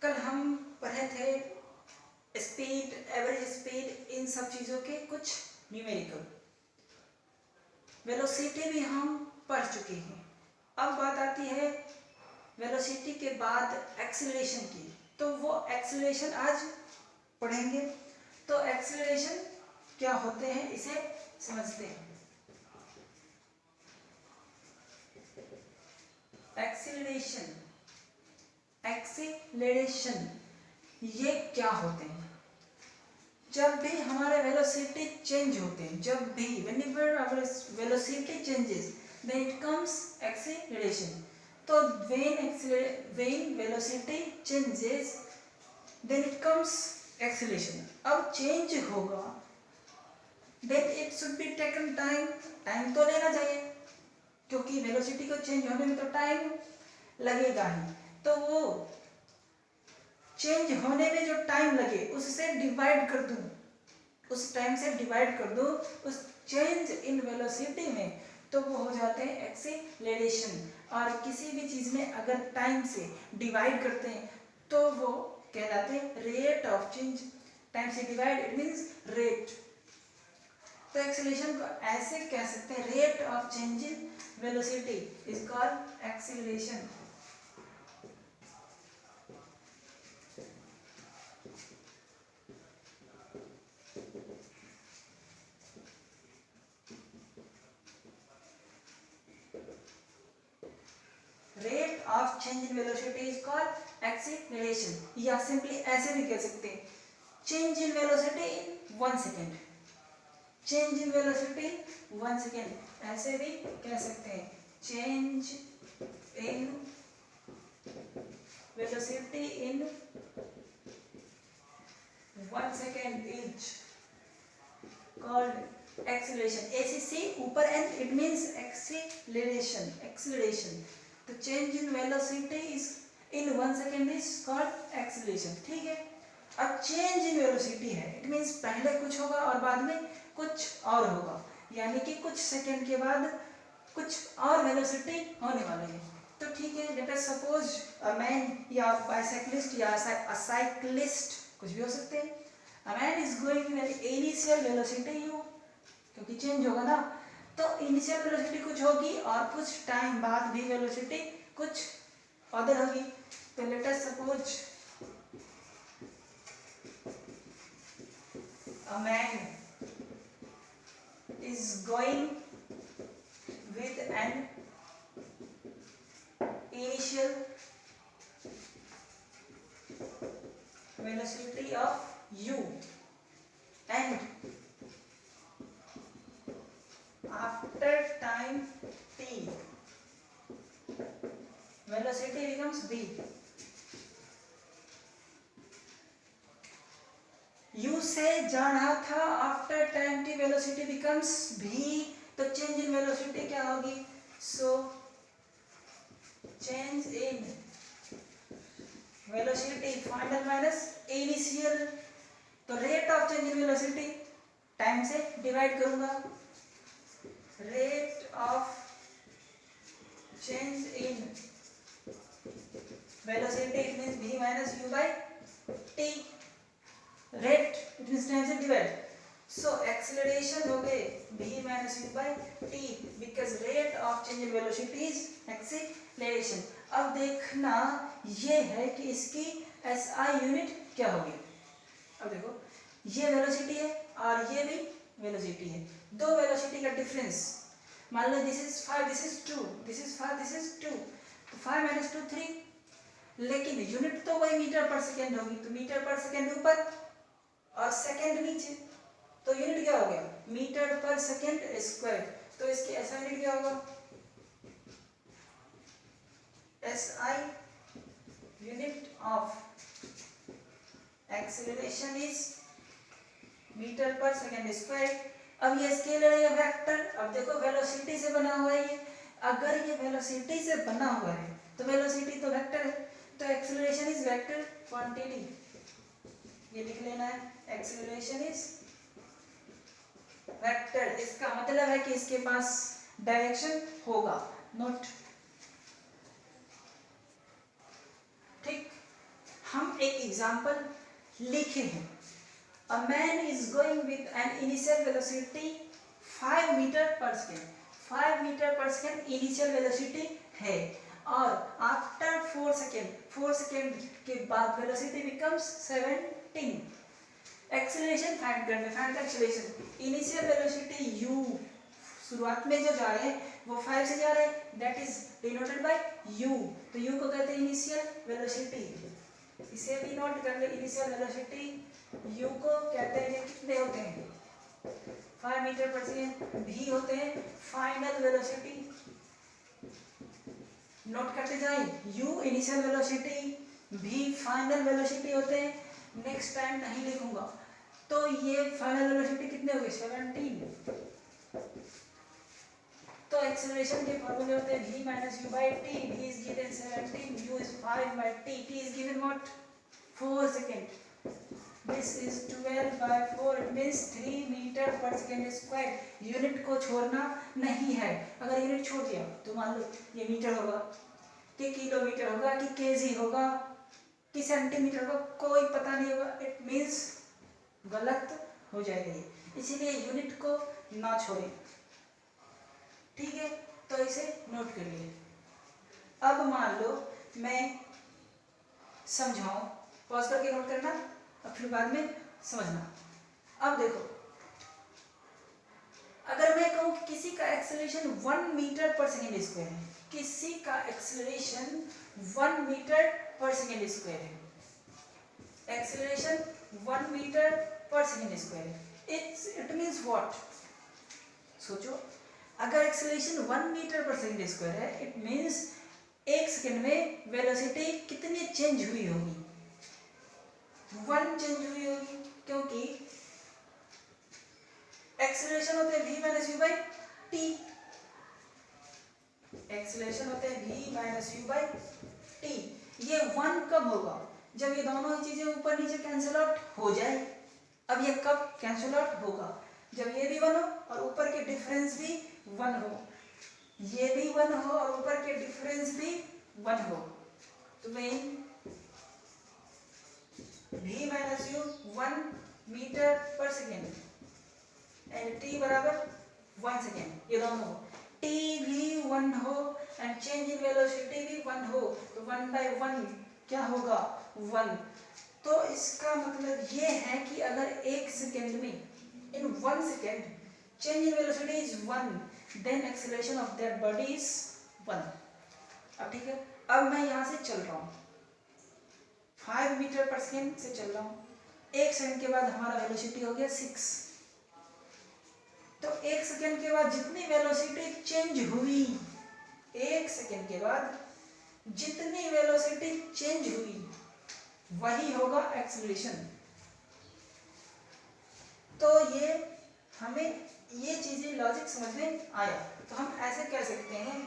कल हम पढ़े थे स्पीड, एवरेज स्पीड, इन सब चीज़ों के कुछ न्यूमेरिकल। वेलोसिटी भी हम पढ़ चुके हैं। अब बात आती है वेलोसिटी के बाद एक्सीलरेशन की, तो वो एक्सीलरेशन आज पढ़ेंगे। तो एक्सीलरेशन क्या होते हैं इसे समझते हैं। एक्सीलरेशन, एक्सीलरेशन ये क्या होते हैं? जब भी हमारे वेलोसिटी चेंज होते हैं, जब भी whenever our velocity changes then it comes acceleration. तो when velocity changes then it comes acceleration. अब चेंज होगा then it should be taken time. Time तो लेना चाहिए क्योंकि वेलोसिटी को चेंज होने में तो टाइम लगेगा ही। तो वो चेंज होने में जो टाइम लगे उससे डिवाइड कर दूं, उस टाइम से डिवाइड कर दो उस चेंज इन वेलोसिटी में, तो वो हो जाते हैं एक्सीलरेशन। और किसी भी चीज़ में अगर टाइम से डिवाइड करते हैं तो वो कहलाते हैं रेट ऑफ चेंज। टाइम से डिवाइड इट मींस रेट। तो एक्सीलरेशन को ऐसे कह सकते हैं, rate of change in velocity is called acceleration. Rate of change in velocity is called acceleration. या सिंपली ऐसे भी कह सकते हैं, change in velocity in 1 second. Change in velocity 1 second, ऐसे भी कह सकते हैं। Change in velocity in 1 second is called acceleration. ACC ऊपर and it means acceleration, acceleration. तो change in velocity is in 1 second is called acceleration. ठीक है। अब चेंज इन वेलोसिटी है, इट मींस पहले कुछ होगा और बाद में कुछ और होगा, यानी कि कुछ सेकेंड के बाद कुछ और वेलोसिटी होने वाली है। तो ठीक है, let us suppose a man या बाइसाइक्लिस्ट या साइक्लिस्ट, कुछ भी हो सकते हैं। A man is going with initial velocity u, क्योंकि चेंज होगा ना, तो इनिशियल वेलोसिटी कुछ होगी और कुछ टाइम बाद भी वेलोसिटी कुछ अदर होगी। तो let us suppose a man is going with an initial velocity of u and after time t velocity becomes v। u से जा रहा था, after time t velocity becomes v, तो चेंज इन वेलोसिटी क्या होगी? So change in velocity final minus initial. तो rate of change in velocity time से divide करूंगा, rate of change in velocity it means v minus u by t। Rate it means time से divide, so acceleration हो गए v minus u by t because rate of change in velocity is acceleration. अब देखना ये है कि इसकी SI unit क्या होगी। अब देखो, ये वेलोसिटी है और ये भी वेलोसिटी है, दो वेलोसिटी का डिफरेंस। मान लो this is 5, this is 2, this is 5, this is 2, तो 5 माइनस 2 3, लेकिन यूनिट तो वही मीटर पर सेकेंड होगी। तो मीटर पर सेकेंड ऊपर और सेकेंड नीचे, तो यूनिट क्या हो गया? Metre per second square. तो इसकी SI यूनिट क्या होगा? SI unit of acceleration is metre per second square. अब ये स्केलर है या वेक्टर? अब देखो वेलोसिटी से बना हुआ है ये, अगर ये वेलोसिटी से बना हुआ है तो वेलोसिटी तो वेक्टर है, तो एक्सीलरेशन इज वेक्टर क्वांटिटी। ये लिख लेना है, एक्सीलरेशन इज वेक्टर। इसका मतलब है कि इसके पास डायरेक्शन होगा, नोट। ठीक, हम एक एग्जाम्पल लिखे हैं। A man is going with an initial velocity 5 metre per second. 5 metre per second initial velocity है और आफ्टर 4 सेकेंड के बाद वेलोसिटी बिकम्स 17। एक्सेलरेशन फाइंड करना, find acceleration. Initial velocity u, शुरुआत में जो जा रहे हैं वो 5 से जा रहे हैं, that is denoted by u। तो u को कहते हैं इनिशियल वेलोसिटी, इसे भी नोट कर ले। इनिशियल वेलोसिटी u को कहते हैं, कितने होते हैं 5 मीटर पर सेकेंड। v होते हैं फाइनल वेलोसिटी, नोट करते जाए। u initial velocity, v final velocity होते हैं। नेक्स्ट टाइम नहीं लिखूंगा। तो ये फाइनल वेलोसिटी कितने हो गए 17। तो एक्सेलरेशन के फॉर्मूले होते हैं v minus u by t। v is given 17, u is 5 by t, t is given what 4 second, this is 12 by 4, it means 3 meter per second square। Unit को छोड़ना नहीं है, अगर यूनिट छोड़ दिया तो मान लो ये मीटर होगा कि किलोमीटर होगा कि केजी होगा कि सेंटीमीटर होगा, कोई पता नहीं होगा, इट मीन्स गलत हो जाएगा ये, इसीलिए यूनिट को ना छोड़ें। ठीक है, तो इसे नोट कर लिए। अब मान लो मैं समझाऊं, पॉज करके नोट करना और फिर बाद में समझना। अब देखो, अगर मैं कहूं कि किसी का acceleration 1 metre per second square है, किसी का acceleration 1 metre per second square है, acceleration 1 metre per second square है, इट मीन्स व्हाट? सोचो, अगर acceleration 1 metre per second square है, इट मीन्स 1 सेकेंड में वेलोसिटी कितनी चेंज हुई होगी? 1 चेंज हुई होगी, क्योंकि एक्सेलरेशन होते हैं v minus u by T. Acceleration होते हैं v minus u by T. ये 1 कब होगा? जब ये दोनों चीजें ऊपर नीचे कैंसिल आउट हो जाए। अब ये कब कैंसिल आउट होगा? जब ये भी 1 हो और ऊपर के डिफरेंस भी 1 हो, ये भी 1 हो और ऊपर के डिफरेंस भी 1 हो। तो when v minus u 1 metre per second and t बराबर 1 सेकेंड, ये दोनों हो, t भी 1 हो एंड चेंज इन वेलोसिटी भी 1 हो, तो 1 by 1 क्या होगा? 1। तो इसका मतलब ये है कि अगर 1 सेकेंड में, in 1 second, change in velocity is 1, then acceleration of that body is 1। अब ठीक है, अब मैं यहाँ से चल रहा हूँ 5 मीटर पर सेकेंड से चल रहा हूँ, 1 सेकेंड के बाद हमारा वेलोसिटी हो गया 6। तो 1 सेकेंड के बाद जितनी वेलोसिटी चेंज हुई, 1 सेकेंड के बाद जितनी वेलोसिटी चेंज हुई वही होगा एक्सेलरेशन। तो ये हमें ये चीजें लॉजिक समझ में आया, तो हम ऐसे कह सकते हैं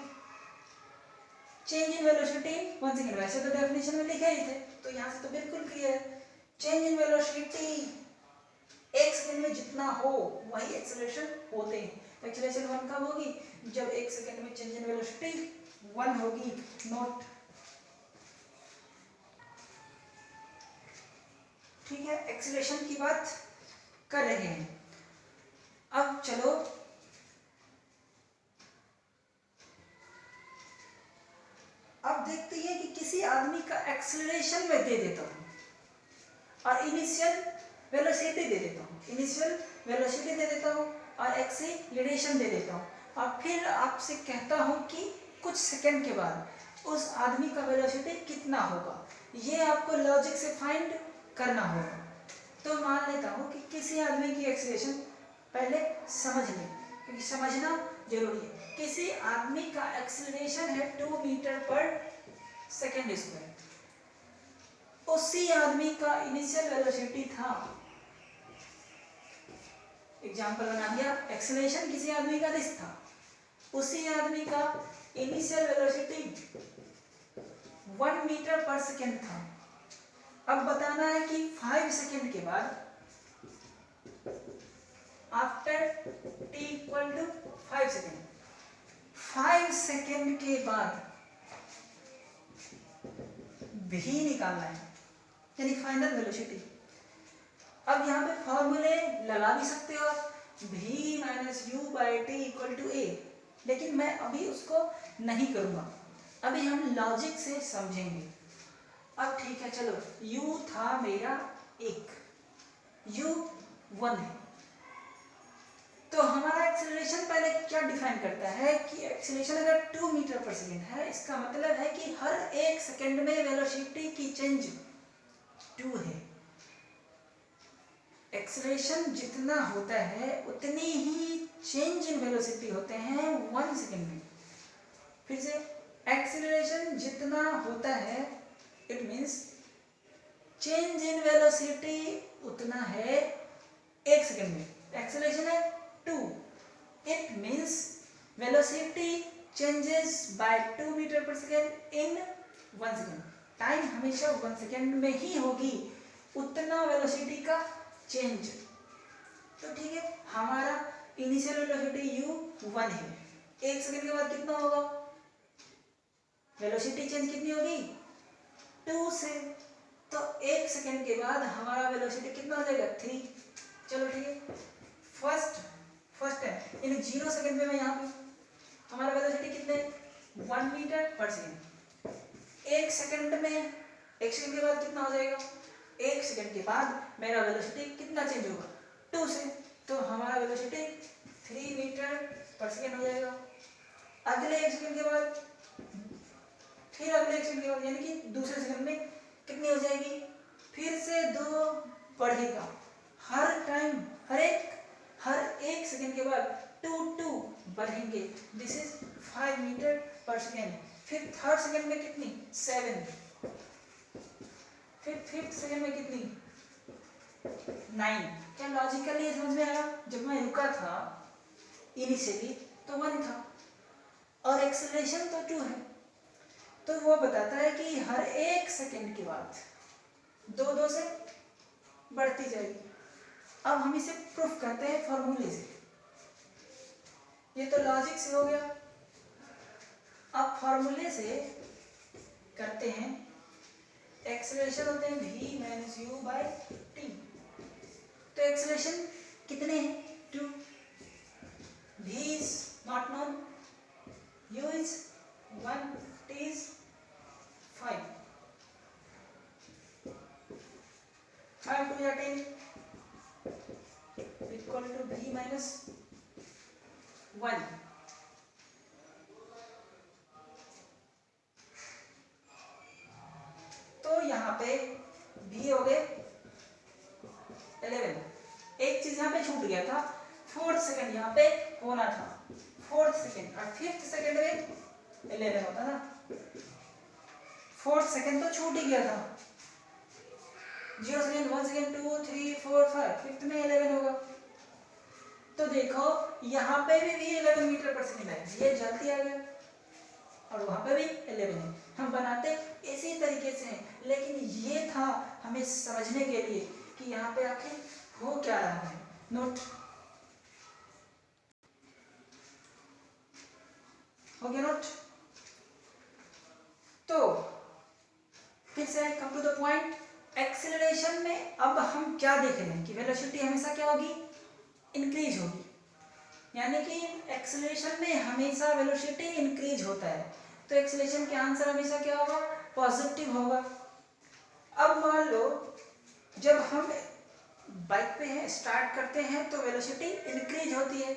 चेंज इन वेलोसिटी 1 सेकेंड। वैसे तो डेफिनेशन में लिखे ही थे, तो यहाँ से तो बिल्कुल क्लियर है, चेंज इन वेलोसिटी 1 सेकेंड में जितना हो वही एक्सेलरेशन होते हैं। तो एक्सेलरेशन 1 कब होगी? जब 1 सेकेंड में चेंज इन वेलोसिटी 1 होगी। नोट, ठीक है, एक्सेलरेशन की बात कर रहे हैं। अब चलो अब देखते हैं कि किसी आदमी का एक्सेलरेशन मैं दे देता हूं और इनिशियल वेलोसिटी दे देता हूं, इनिशियल वेलोसिटी दे देता हूं और एक्सेलरेशन दे देता हूं, और फिर आपसे कहता हूं कि कुछ सेकंड के बाद उस आदमी का वेलोसिटी कितना होगा, ये आपको लॉजिक से फाइंड करना होगा। तो मान लेता हूं कि किसी आदमी की एक्सेलरेशन, पहले समझ लें क्योंकि समझना जरूरी है। किसी आदमी का एक्सेलरेशन है 2 मीटर पर सेकेंड स्क्वायर, उसी आदमी का इनिशियल वेलोसिटी था, एग्जांपल बना दिया, एक्सेलरेशन किसी आदमी का दिस था, उसी आदमी का initial velocity 1 metre per second था। अब बताना है कि 5 सेकेंड के बाद, after t equal to 5 second, 5 second के बाद भी निकालना है, यानी फाइनल वेलोसिटी। अब यहाँ पे फॉर्मूले लगा भी सकते हो v minus u by t equal to a, लेकिन मैं अभी उसको नहीं करूँगा, अभी हम लॉजिक से समझेंगे। अब ठीक है, चलो u था मेरा 1, u 1 है, तो हमारा एक्सेलरेशन पहले क्या डिफाइन करता है कि एक्सेलरेशन अगर 2 मीटर पर सेकेंड है, इसका मतलब है कि हर 1 सेकेंड में वेलोसिटी की चेंज 2 है। एक्सेलरेशन जितना होता है उतनी ही चेंज इन वेलोसिटी होते हैं 1 सेकेंड में। फिर से, एक्सेलरेशन जितना होता है it means change in velocity उतना है 1 सेकेंड में। एक्सेलरेशन है 2, it means velocity changes by 2 metre per second in 1 second. Time हमेशा 1 सेकेंड में ही होगी, उतना वेलोसिटी का चेंज। तो ठीक है, हमारा इनिशियल वेलोसिटी u 1 है, 1 सेकेंड के बाद कितना होगा, वेलोसिटी चेंज कितनी होगी 2 से, तो 1 सेकेंड के बाद हमारा वेलोसिटी कितना हो जाएगा 3। चलो ठीक है, फर्स्ट है यानी 0 सेकेंड में मैं यहाँ पे हमारा वेलोसिटी कितने 1 मीटर पर सेकेंड। 1 सेकेंड में 1 सेकेंड के बाद कितना हो जाएगा, 1 सेकेंड के बाद मेरा वेलोसिटी कितना चेंज होगा 2 से, तो हमारा वेलोसिटी 3 मीटर पर सेकेंड हो जाएगा। अगले 1 सेकेंड के बाद, फिर अगले 1 सेकेंड के बाद, यानी कि दूसरे सेकेंड में कितनी हो जाएगी, फिर से 2 बढ़ेगा। हर टाइम हर एक सेकेंड के बाद 2 बढ़ेंगे। This is 5 metre per second. फिर थर्ड सेकेंड में कितनी 7, फिर फिफ्थ सेकेंड में कितनी 9। क्या लॉजिकली ये समझ में आया? जब मैं रुका था इनिशियली तो 1 था और एक्सेलरेशन तो 2 है, तो वो बताता है कि हर 1 सेकेंड के बाद 2 से बढ़ती जाएगी। अब हम इसे प्रूफ करते हैं फॉर्मूले से। ये तो लॉजिक से हो गया, अब फॉर्मूले से करते हैं। एक्सेलरेशन होते हैं v minus u by T, तो एक्सेलरेशन कितने हैं 2, v is not known, u is 1, t is 5, 5 2 या 10 इक्वल टू v माइनस 1। तो यहाँ पे v हो गए 11। एक चीज यहाँ पे छूट गया था, 4th सेकेंड यहाँ पे होना था, 4th सेकेंड और 5th सेकेंड में 11 होता ना, 4th सेकेंड तो छूट ही गया था। 0 सेकेंड 1 सेकेंड 2 3 4 5, 5th में 11 होगा। तो देखो यहाँ पे भी 11 मीटर पर सेकेंड है, ये जल्दी आ गया, और वहां पे भी 11 है। हम बनाते इसी तरीके से हैं, लेकिन ये था हमें समझने के लिए कि यहाँ पे आखिर हो क्या रहा है। नोट हो गया? नोट। तो फिर से come to the point. Acceleration में अब हम क्या देख रहे हैं कि वेलोसिटी हमेशा क्या होगी, इंक्रीज होगी, यानी कि एक्सेलरेशन में हमेशा वेलोसिटी इंक्रीज होता है, तो एक्सेलरेशन के आंसर हमेशा क्या होगा, पॉजिटिव होगा। अब मान लो जब हम बाइक पे हैं, स्टार्ट करते हैं तो वेलोसिटी इंक्रीज होती है,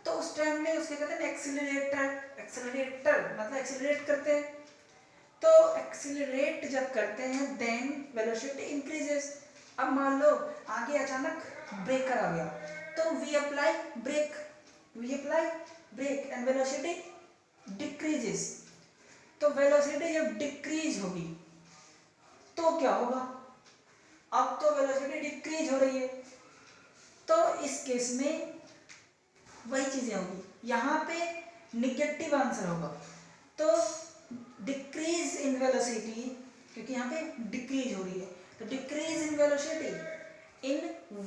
तो उस टाइम में उसके कहते हैं एक्सेलरेटर मतलब एक्सेलरेट करते हैं, तो एक्सेलरेट जब करते हैं देन वेलोसिटी इंक्रीजेस। अब मान लो आगे अचानक ब्रेकर आ गया, तो we apply brake and velocity decreases. तो वेलोसिटी जब डिक्रीज होगी तो क्या होगा, अब तो वेलोसिटी डिक्रीज हो रही है, तो इस केस में वही चीजें होगी, यहाँ पे निगेटिव आंसर होगा। तो डिक्रीज इन वेलोसिटी, क्योंकि यहाँ पे डिक्रीज हो रही है, तो decrease in velocity in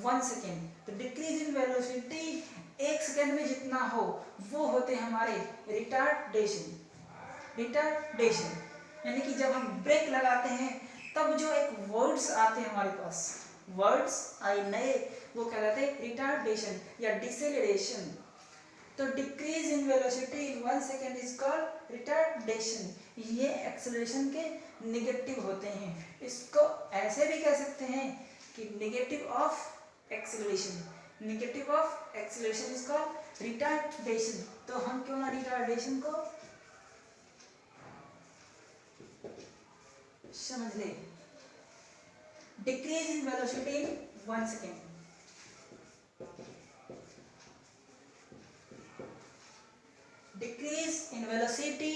1 second, तो डिक्रीज इन वेलोसिटी 1 सेकेंड में जितना हो वो होते हैं हमारे रिटार्डेशन। यानी कि जब हम ब्रेक लगाते हैं तब जो एक वर्ड्स आते हैं हमारे पास, वर्ड्स आए नए, वो कहलाते हैं रिटार्डेशन या डिसेलरेशन। तो decrease in velocity in 1 second is called retardation. ये एक्सेलरेशन के नेगेटिव होते हैं। इसको ऐसे भी कह सकते हैं कि negative of acceleration, negative of acceleration is called retardation. तो हम क्यों ना रिटार्डेशन को समझ ले। Decrease in velocity in 1 second, decrease in velocity,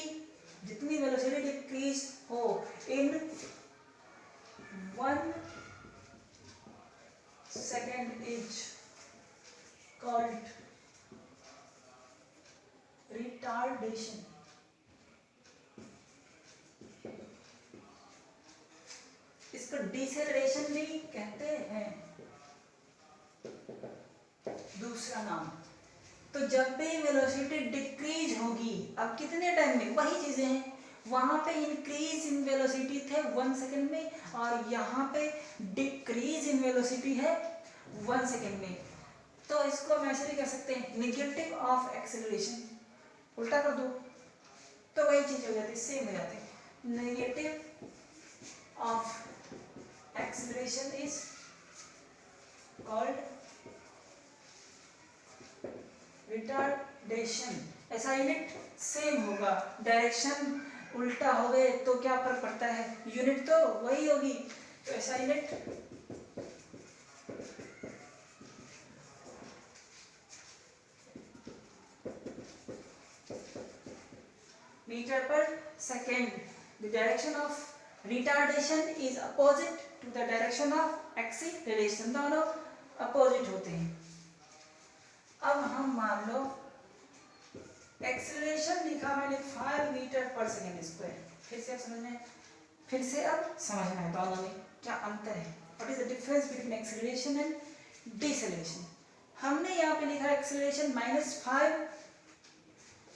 जितनी वेलोसिटी डिक्रीज हो इन 1 सेकेंड इज कॉल्ड रिटार्डेशन। इसको डिसेलरेशन भी कहते हैं, दूसरा नाम। तो जब भी वेलोसिटी डिक्रीज होगी, अब कितने टाइम में, वही चीजें हैं, वहां पे इंक्रीज इन वेलोसिटी थे 1 सेकेंड में, और यहाँ पे डिक्रीज इन वेलोसिटी है 1 सेकेंड में। तो इसको हम ऐसे भी कह सकते हैं नेगेटिव ऑफ एक्सेलरेशन। उल्टा कर दो तो वही चीज हो जाती है, सेम हो जाती है। Negative of acceleration is called retardation. ऐसा यूनिट सेम होगा, डायरेक्शन उल्टा हो गए तो क्या फर्क पड़ता है, यूनिट तो वही होगी। तो ऐसा unit metre per second. The direction of retardation is opposite to the direction of acceleration, दोनों अपोजिट होते हैं। अब हम मान लो एक्सेलरेशन लिखा मैंने 5 मीटर पर सेकेंड स्क्वायर। फिर से अब समझना है दोनों में क्या अंतर है। What is the difference between acceleration and deceleration. हमने यहाँ पे लिखा acceleration -5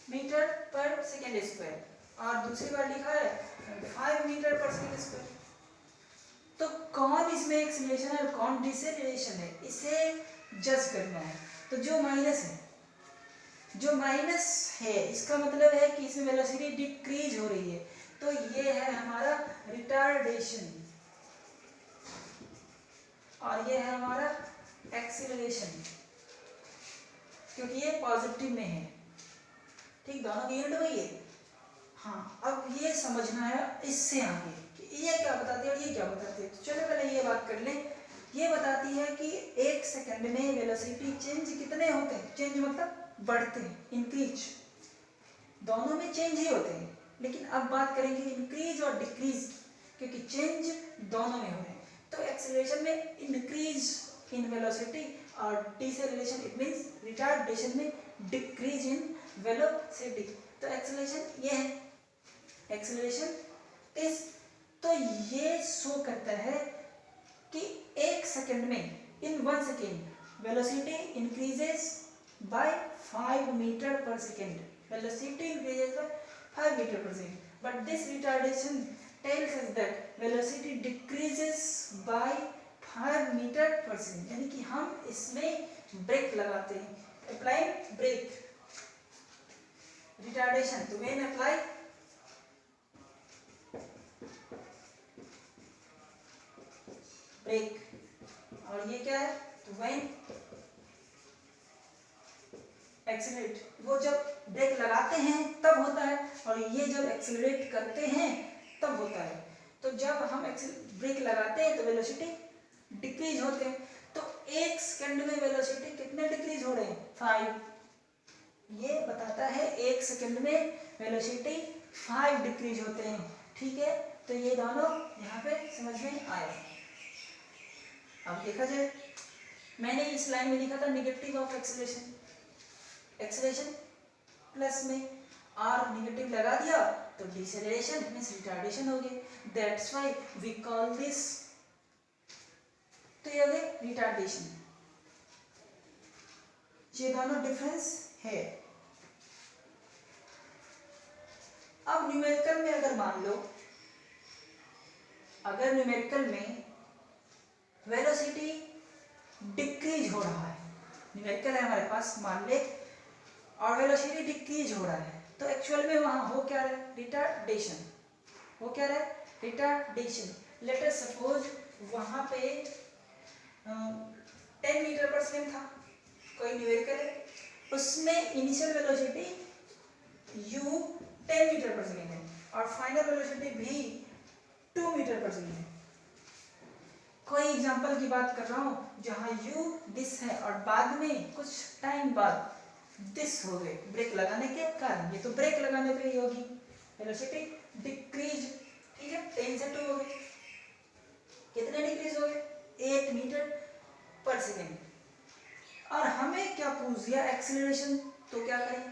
metre per second square, और दूसरी बार लिखा है 5 मीटर पर सेकेंड स्क्वायर। तो कौन इसमें एक्सेलरेशन है और कौन डिसेलरेशन है, इसे जज करना है। तो जो माइनस है इसका मतलब है कि इसमें वेलोसिटी डिक्रीज हो रही है, तो ये है हमारा रिटार्डेशन, और ये है हमारा एक्सीलरेशन, क्योंकि ये पॉजिटिव में है। ठीक, दोनों की यूनिट वही है। हाँ, अब ये समझना है इससे आगे कि ये क्या बताती है और ये क्या बताती है। तो चलो पहले ये बात कर लें। ये बताती है कि 1 सेकंड में वेलोसिटी चेंज कितने होते हैं, चेंज मतलब बढ़ते हैं, इंक्रीज, दोनों में चेंज ही होते हैं। लेकिन अब बात करेंगे इंक्रीज और डिक्रीज, क्योंकि चेंज दोनों में हो रहे हैं। तो एक्सेलरेशन में इंक्रीज इन वेलोसिटी और डिसेलरेशन इट मींस रिटार्डेशन में डिक्रीज इन वेलोसिटी। तो एक्सेलरेशन ये है, एक्सेलरेशन इस, तो ये शो करता है कि 1 सेकंड में, in 1 second velocity increases by 5 metre per second, velocity increases by 5 metre per second, but this retardation tells us that velocity decreases by 5 metre per second. यानी कि हम इसमें ब्रेक लगाते हैं, applying brake retardation। तो when apply break, और ये क्या है, तो when एक्सीलरेट, वो जब ब्रेक लगाते हैं तब होता है, और ये जब एक्सीलरेट करते हैं तब होता है। तो जब हम ब्रेक लगाते हैं तो वेलोसिटी डिक्रीज होते हैं। तो 1 सेकंड में वेलोसिटी कितने डिक्रीज हो रहे हैं, 5। ये बताता है 1 सेकंड में वेलोसिटी 5 डिक्रीज होते हैं। ठीक है, तो ये दोनों यहाँ पे समझ में आया। अब देखा जाए, मैंने इस लाइन में लिखा था negative of acceleration, acceleration plus में आर नेगेटिव लगा दिया तो डिसेलरेशन मींस रिटार्डेशन हो गई। That's why we call this, तो ये हो गया रिटार्डेशन। ये दोनों डिफरेंस है। अब न्यूमेरिकल में अगर मान लो अगर न्यूमेरिकल में वेलोसिटी डिक्रीज हो रहा है, न्यूमेरिकल है हमारे पास मान ले, और वेलोसिटी डिक्रीज हो रहा है, तो एक्चुअल में वहां हो क्या रहा है, रिटार्डेशन। हो क्या रहा है, रिटार्डेशन। लेट अस सपोज वहां पे 10 मीटर पर सेकेंड था, कोई न्यूमेरिकल है, उसमें initial velocity u 10 metre per second है और फाइनल वेलोसिटी भी 2 मीटर पर सेकेंड है। कोई एग्जांपल की बात कर रहा हूँ जहाँ u दिस है और बाद में कुछ टाइम बाद दिस हो गए ब्रेक लगाने के कारण, ये तो ब्रेक लगाने पे ही होगी, वेलोसिटी डिक्रीज। ठीक है, 10 से 2 हो गए, कितने डिक्रीज हो गए, 8 मीटर पर सेकेंड। और हमें क्या पूछ दिया, एक्सेलरेशन, तो क्या करें,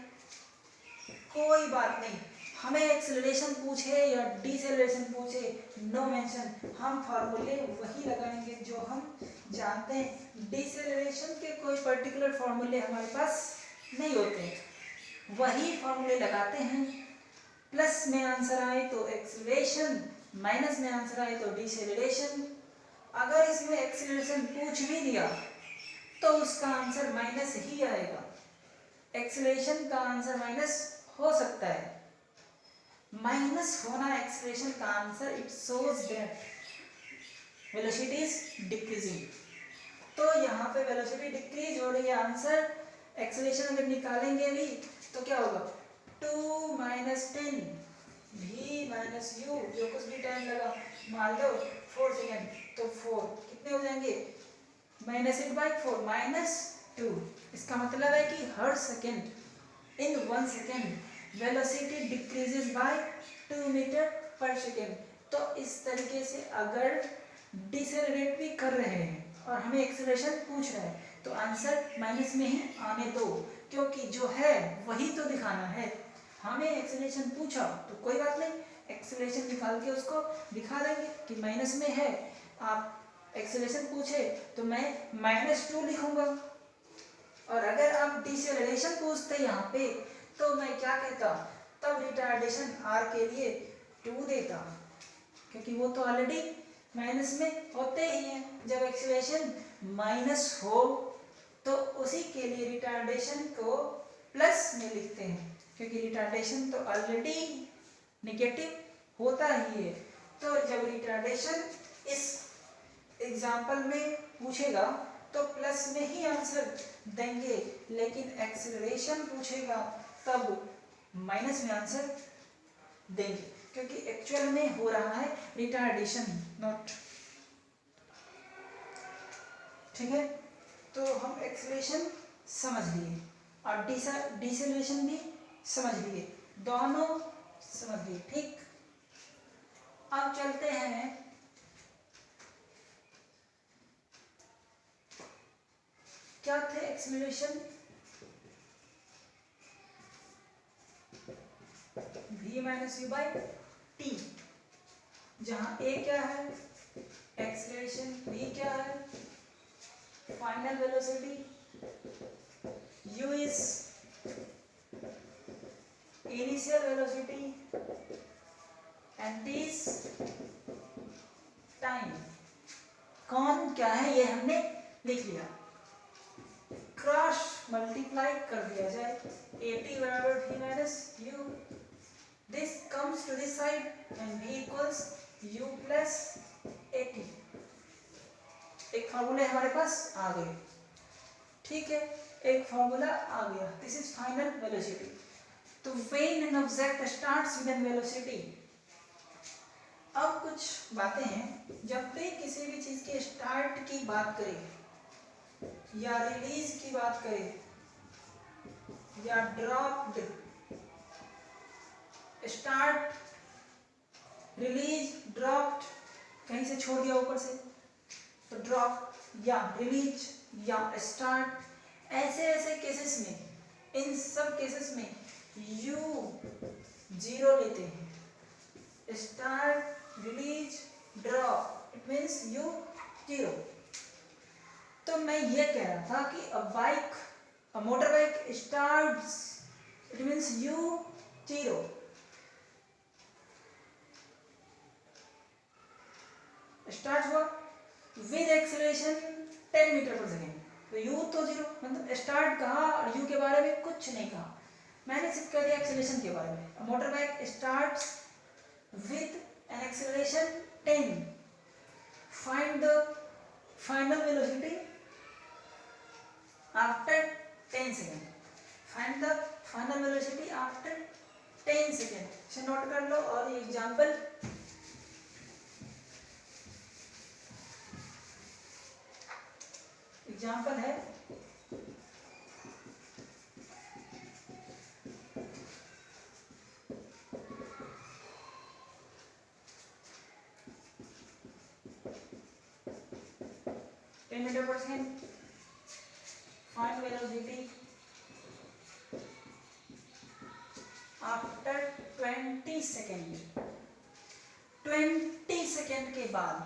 कोई बात नहीं, हमें एक्सेलरेशन पूछे या डिसेलरेशन पूछे, नो मेंशन, हम फार्मूले वही लगाएंगे जो हम जानते हैं। डिसेलरेशन के कोई पर्टिकुलर फार्मूले हमारे पास नहीं होते, वही फार्मूले लगाते हैं। प्लस में आंसर आए तो एक्सेलरेशन, माइनस में आंसर आए तो डिसेलरेशन। अगर इसमें एक्सेलरेशन पूछ भी दिया तो उसका आंसर माइनस ही आएगा, एक्सेलरेशन का आंसर माइनस हो सकता है। माइनस होना एक्सेलरेशन का answer, it shows that velocity is decreasing. तो यहाँ पे वेलोसिटी डिक्रीज हो रही है, आंसर एक्सेलरेशन अगर निकालेंगे भी तो क्या होगा, 2 माइनस 10 v माइनस u, जो कुछ भी टाइम लगा मान लो 4 सेकेंड, तो 4 कितने हो जाएंगे, -8/4 -2। इसका मतलब है कि हर second, in 1 second velocity decreases by 2 metre per second. तो इस तरीके से अगर डिसेलरेट भी कर रहे हैं और हमें एक्सेलरेशन पूछ रहा है तो आंसर माइनस में ही आने दो, क्योंकि जो है वही तो दिखाना है। हमें एक्सेलरेशन पूछा तो कोई बात नहीं, एक्सेलरेशन निकाल के उसको दिखा देंगे कि माइनस में है। आप एक्सेलरेशन पूछे तो मैं -2 लिखूंगा, और अगर आप डिसेलरेशन पूछते यहाँ पे तो मैं क्या कहता, तब रिटार्डेशन r के लिए 2 देता, क्योंकि वो तो ऑलरेडी माइनस में होते ही हैं। जब एक्सेलरेशन माइनस हो तो उसी के लिए रिटार्डेशन को प्लस में लिखते हैं, क्योंकि रिटार्डेशन तो ऑलरेडी नेगेटिव होता ही है। तो जब रिटार्डेशन इस एग्जाम्पल में पूछेगा तो प्लस में ही आंसर देंगे, लेकिन एक्सेलरेशन पूछेगा तब माइनस में आंसर देंगे, क्योंकि एक्चुअल में हो रहा है रिटार्डेशन, नॉट। ठीक है, तो हम एक्सेलरेशन समझ लिए और डिसेलरेशन भी समझ लिए, दोनों समझ लिए। ठीक, अब चलते हैं क्या थे acceleration, v minus u by T, जहां a क्या है एक्सेलरेशन, v क्या है final velocity, u is initial velocity and t is time. कौन क्या है ये हमने लिख लिया, क्रॉस मल्टीप्लाई कर दिया जाए, at बराबर v minus u, this comes to this side and v equals u plus at। एक फार्मूला हमारे पास आ गए, ठीक है, एक फार्मूला आ गया, दिस इज फाइनल वेलोसिटी। तो when an object starts with an velocity, अब कुछ बातें हैं, जब भी किसी भी चीज के स्टार्ट की बात करें या रिलीज की बात करें या ड्रॉप्ड, स्टार्ट, रिलीज, ड्रॉप्ड, कहीं से छोड़ दिया ऊपर से तो ड्रॉप, या रिलीज या स्टार्ट, ऐसे ऐसे केसेस में, इन सब केसेस में u 0 लेते हैं, start, release, drop, it means u 0। तो मैं ये कह रहा था कि a motor bike starts, it means u 0, start हुआ with acceleration 10 metre per second, तो यू तो जीरो, मतलब स्टार्ट कहा और यू के बारे में कुछ नहीं कहा, मैंने सिर्फ कह दिया एक्सेलरेशन के बारे में। Motor bike starts with an acceleration 10, find the final velocity after 10 second, find the final velocity after 10 second. इसे नोट कर लो। और ये एग्जाम्पल है 10 metre per second, find velocity after 20 second. 20 second के बाद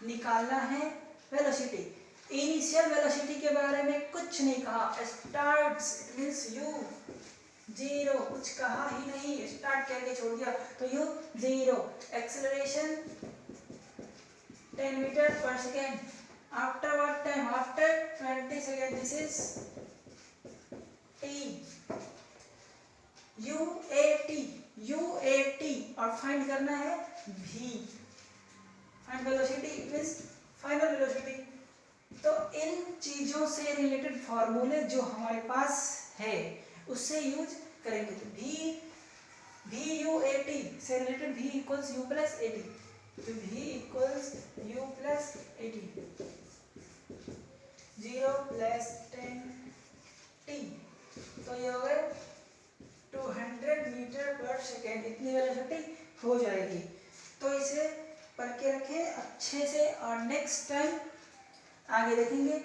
निकालना है वेलोसिटी। इनिशियल वेलोसिटी के बारे में कुछ नहीं कहा, starts it means you zero, कुछ कहा ही नहीं, स्टार्ट करके छोड़ दिया, तो you zero. Acceleration 10 metre per second, after what time, after 20 second, this is T, UAT, और फाइंड करना है भी, find velocity it means final velocity. तो इन चीजों से रिलेटेड फॉर्मूले जो हमारे पास है उससे यूज करेंगे। तो भी यू ए टी से रिलेटेड भी equals you plus A T, तो भी equals you plus A T, 0 plus 10 T, तो ये हो गए 200 मीटर पर सेकेंड, इतनी वेलोसिटी हो जाएगी। तो इसे पढ़ के रखें अच्छे से और नेक्स्ट टाइम आगे देखेंगे।